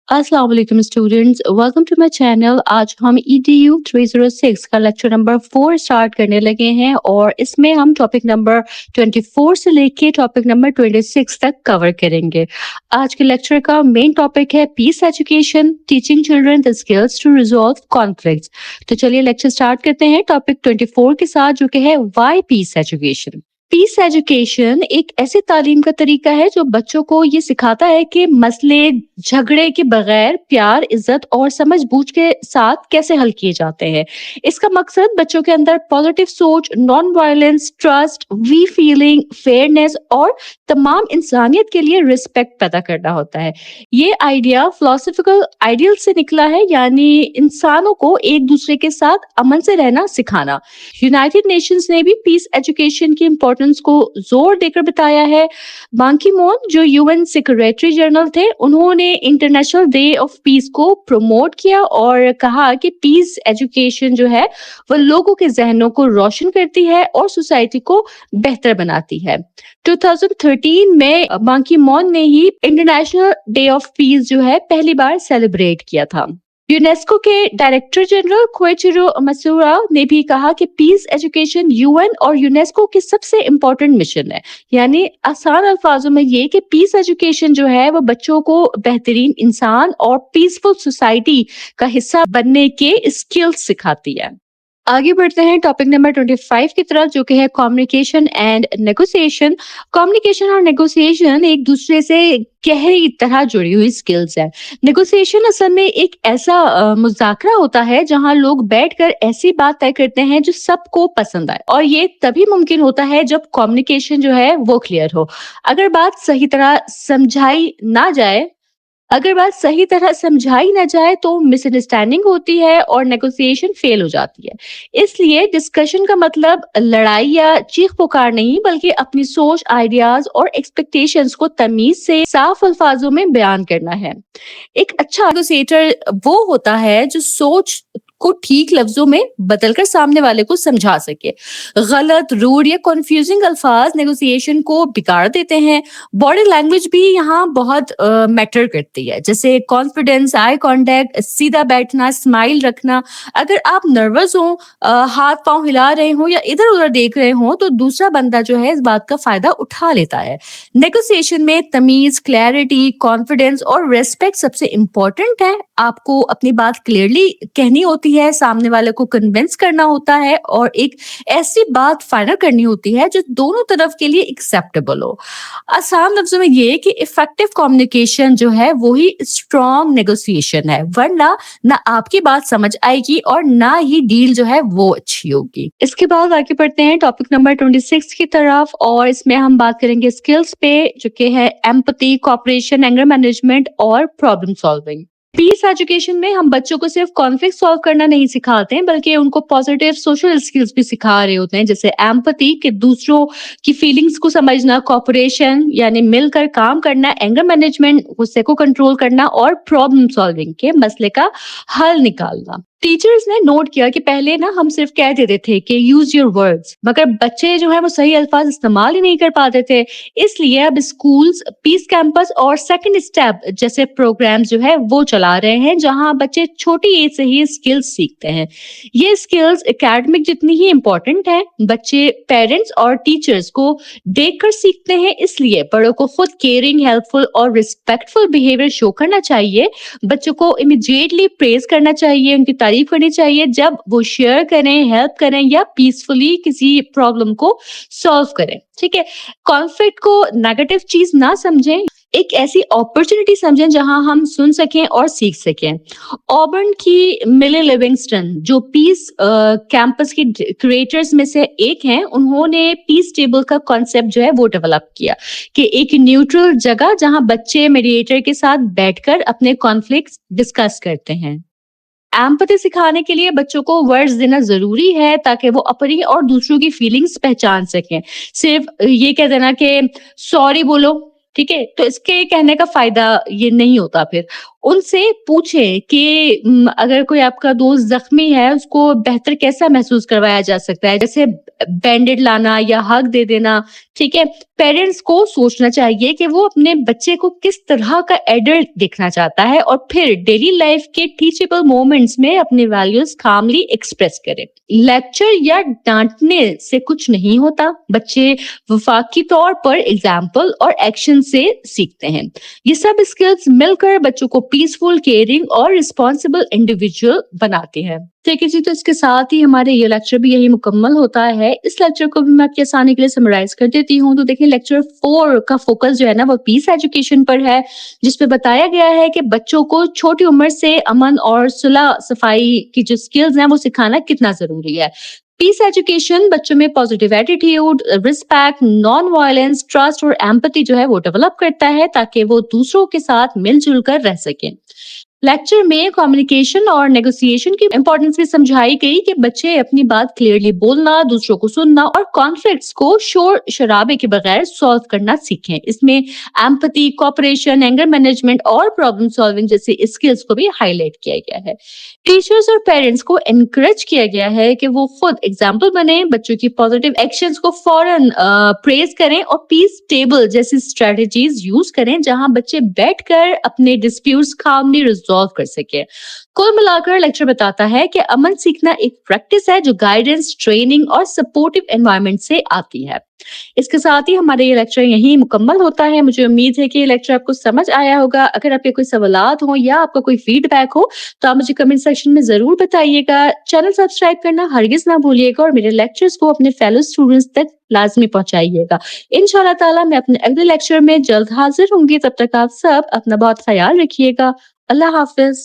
अस्सलाम वालेकुम students, welcome to my channel. आज हम EDU 306 का लेक्चर नंबर 4 स्टार्ट करने लगे हैं और इसमें हम टॉपिक नंबर 24 से लेके टॉपिक नंबर 26 तक कवर करेंगे। आज के लेक्चर का मेन टॉपिक है peace education, teaching children the skills to resolve conflicts. तो चलिए लेक्चर स्टार्ट करते हैं टॉपिक 24 के साथ, जो कि है why peace education. Peace education एक ऐसी तालीम का तरीका है जो बच्चों को ये सिखाता है कि मसले झगड़े के बगैर प्यार, इज्जत और समझ-बूझ के साथ कैसे हल किए जाते हैं। इसका मकसद बच्चों के अंदर पॉजिटिव सोच, non violence, trust, we feeling, fairness और तमाम इंसानियत के लिए रिस्पेक्ट पैदा करना होता है। ये आइडिया फिलोसफिकल आइडियल से निकला है, यानी इंसानों को एक दूसरे के साथ अमन से रहना सिखाना। यूनाइटेड नेशंस ने भी पीस एजुकेशन की इम्पोर्टेंस को जोर देकर बताया है। बान की मून, जो यूएन सेक्रेटरी जनरल थे, उन्होंने इंटरनेशनल डे ऑफ पीस को प्रमोट किया और कहा कि पीस एजुकेशन जो है वो लोगों के जहनों को रोशन करती है और सोसाइटी को बेहतर बनाती है। 2013 में बान की मून ने ही इंटरनेशनल डे ऑफ पीस जो है पहली बार सेलिब्रेट किया था। यूनेस्को के डायरेक्टर जनरल कोएचिरो मसुरा ने भी कहा कि पीस एजुकेशन यूएन और यूनेस्को की सबसे इम्पोर्टेंट मिशन है। यानी आसान अल्फाजों में ये कि पीस एजुकेशन जो है वो बच्चों को बेहतरीन इंसान और पीसफुल सोसाइटी का हिस्सा बनने के स्किल्स सिखाती है। आगे बढ़ते हैं टॉपिक नंबर 25 की तरफ, जो कि है कम्युनिकेशन एंड नेगोशिएशन। कम्युनिकेशन और नेगोशिएशन एक दूसरे से गहरी तरह जुड़ी हुई स्किल्स है। नेगोशिएशन असल में एक ऐसा मुज़ाकरा होता है जहां लोग बैठकर ऐसी बात तय करते हैं जो सबको पसंद आए, और ये तभी मुमकिन होता है जब कम्युनिकेशन जो है वो क्लियर हो। अगर बात सही तरह समझाई ना जाए तो मिसअंडरस्टैंडिंग होती है और नेगोशिएशन फेल हो जाती है। इसलिए डिस्कशन का मतलब लड़ाई या चीख पुकार नहीं, बल्कि अपनी सोच, आइडियाज और एक्सपेक्टेशंस को तमीज से साफ अल्फाजों में बयान करना है। एक अच्छा नेगोशिएटर वो होता है जो सोच को ठीक लफ्जों में बदलकर सामने वाले को समझा सके। गलत, रूड या कंफ्यूजिंग अल्फाज नेगोशिएशन को बिगाड़ देते हैं। बॉडी लैंग्वेज भी यहाँ बहुत मैटर करती है, जैसे कॉन्फिडेंस, आई कांटेक्ट, सीधा बैठना, स्माइल रखना। अगर आप नर्वस हो, हाथ पांव हिला रहे हो या इधर उधर देख रहे हो, तो दूसरा बंदा जो है इस बात का फायदा उठा लेता है। नेगोशिएशन में तमीज, क्लैरिटी, कॉन्फिडेंस और रेस्पेक्ट सबसे इम्पोर्टेंट है। आपको अपनी बात क्लियरली कहनी होती है, सामने वाले को कन्विंस करना होता है और एक ऐसी बात फाइनल करनी होती है जो दोनों तरफ के लिए एक्सेप्टेबल हो। आसान लफ्जों में ये कि इफेक्टिव कम्युनिकेशन जो है वही स्ट्रॉन्ग नेगोशिएशन है, वरना ना आपकी बात समझ आएगी और ना ही डील जो है वो अच्छी होगी। इसके बाद आगे बढ़ते हैं टॉपिक नंबर 26 की तरफ, और इसमें हम बात करेंगे स्किल्स पे, जो कि है एम्पैथी, कोऑपरेशन, एंगर मैनेजमेंट और प्रॉब्लम सॉल्विंग। पीस एजुकेशन में हम बच्चों को सिर्फ कॉन्फ्लिक्ट सॉल्व करना नहीं सिखाते हैं, बल्कि उनको पॉजिटिव सोशल स्किल्स भी सिखा रहे होते हैं, जैसे एम्पैथी कि दूसरों की फीलिंग्स को समझना, कोऑपरेशन यानी मिलकर काम करना, एंगर मैनेजमेंट गुस्से को कंट्रोल करना और प्रॉब्लम सॉल्विंग के मसले का हल निकालना। टीचर्स ने नोट किया कि पहले ना हम सिर्फ कह देते थे कि यूज योर वर्ड्स, मगर बच्चे जो है वो सही अल्फाज इस्तेमाल ही नहीं कर पाते थे। इसलिए अब स्कूल्स पीस कैंपस और सेकंड स्टेप जैसे प्रोग्राम्स जो है वो चला रहे हैं, जहां बच्चे छोटी एज से ही स्किल्स सीखते हैं। ये स्किल्स एकेडमिक जितनी ही इम्पोर्टेंट है। बच्चे पेरेंट्स और टीचर्स को देखकर सीखते हैं, इसलिए बड़ों को खुद केयरिंग, हेल्पफुल और रिस्पेक्टफुल बिहेवियर शो करना चाहिए। बच्चों को इमीडिएटली प्रेज करना चाहिए, उनकी तारीफ करनी चाहिए जब वो शेयर करें, हेल्प करें या पीसफुली किसी प्रॉब्लम को सॉल्व करें। ठीक है, कॉन्फ्लिक्ट को नेगेटिव चीज ना समझें, एक ऐसी अपॉर्चुनिटी समझें जहां हम सुन सकें और सीख सकें। ऑबर्न की मिले लिविंगस्टन, जो पीस कैंपस की क्रिएटर्स में से एक हैं, उन्होंने पीस टेबल का कॉन्सेप्ट जो है वो डेवलप किया कि एक न्यूट्रल जगह जहां बच्चे मीडिएटर के साथ बैठकर अपने कॉन्फ्लिक्ट्स डिस्कस करते हैं। एम्पैथी सिखाने के लिए बच्चों को वर्ड्स देना जरूरी है ताकि वो अपनी और दूसरों की फीलिंग्स पहचान सकें। सिर्फ ये कह देना कि सॉरी बोलो, ठीक है, तो इसके कहने का फायदा ये नहीं होता। फिर ان سے پوچھیں کہ اگر کوئی آپ کا دوست زخمی ہے اس کو بہتر کیسا محسوس کروایا جا سکتا ہے، جیسے بینڈیڈ لانا یا ہگ دے دینا. ٹھیک ہے. پیرنٹس کو سوچنا چاہیے کہ وہ اپنے بچے کو کس طرح کا ایڈلٹ دیکھنا چاہتا ہے اور پھر ڈیلی لائف کے ٹیچیبل مومنٹس میں اپنے ویلیوز کاملی ایکسپریس کرے. لیکچر یا ڈانٹنے سے کچھ نہیں ہوتا، بچے وفاقی طور پر ایگزامپل اور ایکشن سے سیکھتے ہیں. یہ سب اسکلز مل کر بچوں کو پیسفل، کیئرنگ اور رسپانسبل انڈیویجول بناتے ہیں. ٹھیک ہے جی، تو اس کے ساتھ ہی ہمارے یہ لیکچر بھی یہی مکمل ہوتا ہے. اس لیکچر کو بھی میں آپ کی آسانی کے لیے سمرائز کر دیتی ہوں. تو دیکھیں لیکچر 4 کا فوکس جو ہے نا وہ پیس ایجوکیشن پر ہے، جس پہ بتایا گیا ہے کہ بچوں کو چھوٹی عمر سے امن اور صلح صفائی کی جو اسکلز ہیں وہ سکھانا کتنا ضروری ہے. پیس ایجوکیشن بچوں میں positive attitude, respect, non violence, trust اور ایمپتھی جو ہے وہ ڈیولپ کرتا ہے تاکہ وہ دوسروں کے ساتھ مل جل کر رہ سکیں. لیکچر میں کمیونیکیشن اور نیگوسیشن کی امپورٹنس بھی سمجھائی گئی کہ بچے اپنی بات کلیئرلی بولنا، دوسروں کو سننا اور کانفلکٹس کو شور شرابے کے بغیر سالو کرنا سیکھیں. اس میں ایمپتھی، کوپریشن، اینگر مینجمنٹ اور پرابلم سالونگ جیسے اسکلز کو بھی ہائی لائٹ کیا گیا ہے. ٹیچرز اور پیرنٹس کو انکریج کیا گیا ہے کہ وہ خود ایگزامپل بنیں، بچوں کی پازیٹیو ایکشنز کو فوراً پریز کریں اور پیس ٹیبل جیسی اسٹریٹجیز یوز کریں جہاں بچے بیٹھ کر اپنے ڈسپیوٹس کاملی ریزالو کر سکیں. کل ملا کر لیکچر بتاتا ہے کہ امن سیکھنا ایک پریکٹس ہے جو گائیڈنس، ٹریننگ اور سپورٹیو انوائرمنٹ سے آتی ہے. اس کے ساتھ ہی ہمارا یہ لیکچر یہیں مکمل ہوتا ہے. مجھے امید ہے کہ یہ لیکچر آپ کو سمجھ آیا ہوگا. اگر آپ کے کوئی سوالات ہوں یا آپ کا کوئی فیڈ بیک ہو تو آپ مجھے کمنٹ سیکشن میں ضرور بتائیے گا. چینل سبسکرائب کرنا ہرگز نہ بھولیے گا اور میرے لیکچرز کو اپنے فیلو اسٹوڈنٹس تک لازمی پہنچائیے گا. انشاءاللہ تعالیٰ میں اپنے اگلے لیکچر میں جلد حاضر ہوں گی. تب تک آپ سب اپنا بہت خیال رکھیے گا. اللہ حافظ.